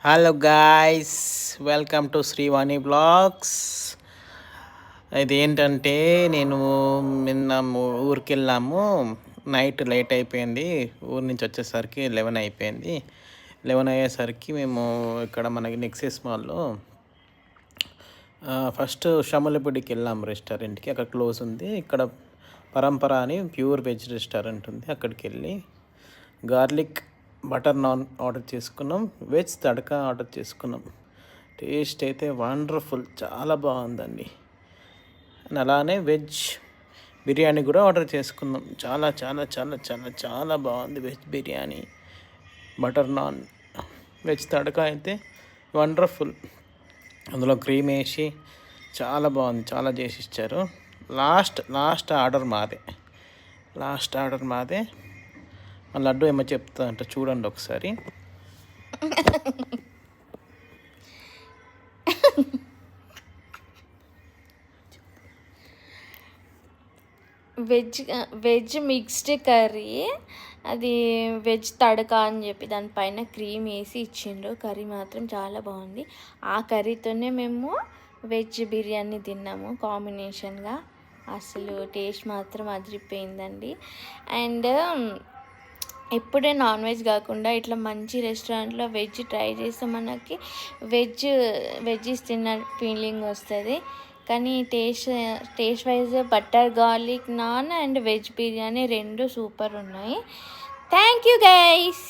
Hello guys, welcome to Srivani blogs. ఇది ఏంటంటే నేను నిన్న ఊరికి వెళ్ళాము. నైట్ లేట్ అయిపోయింది. ఊరి నుంచి వచ్చేసరికి 11 అయిపోయింది. 11 అయ్యేసరికి మేము ఇక్కడ మనకి నెక్సెస్ మాల్లో ఫస్ట్ షములపూడికి వెళ్ళాము రెస్టారెంట్కి. అక్కడ క్లోజ్ ఉంది. ఇక్కడ పరంపర అని ప్యూర్ వెజ్ రెస్టారెంట్ ఉంది. అక్కడికి వెళ్ళి గార్లిక్ బటర్ నాన్ ఆర్డర్ చేసుకున్నాం. వెజ్ తడకా ఆర్డర్ చేసుకున్నాం. టేస్ట్ అయితే వండర్ఫుల్, చాలా బాగుందండి. అండ్ అలానే వెజ్ బిర్యానీ కూడా ఆర్డర్ చేసుకున్నాం. చాలా చాలా చాలా చాలా చాలా బాగుంది veg biryani, butter non. Veg tadka అయితే వండర్ఫుల్. అందులో క్రీమ్ వేసి చాలా బాగుంది, చాలా చేసి ఇచ్చారు. లాస్ట్ ఆర్డర్ మాదే. ఆ లడ్డు ఏమో చెప్తా అంటే చూడండి ఒకసారి. వెజ్ మిక్స్డ్ కర్రీ, అది వెజ్ తడకా అని చెప్పి దానిపైన క్రీమ్ వేసి ఇచ్చిండ్రు. కర్రీ మాత్రం చాలా బాగుంది. ఆ కర్రీతోనే మేము వెజ్ బిర్యానీ తిన్నాము కాంబినేషన్గా. అసలు టేస్ట్ మాత్రం అదిరిపోయిందండి. అండ్ ఎప్పుడే నాన్ వెజ్ కాకుండా ఇట్లా మంచి రెస్టారెంట్లో వెజ్ ట్రై చేస్తే మనకి వెజ్జీస్ తిన్న ఫీలింగ్ వస్తుంది. కానీ taste wise butter garlic non and veg biryani రెండు సూపర్ ఉన్నాయి. Thank you guys.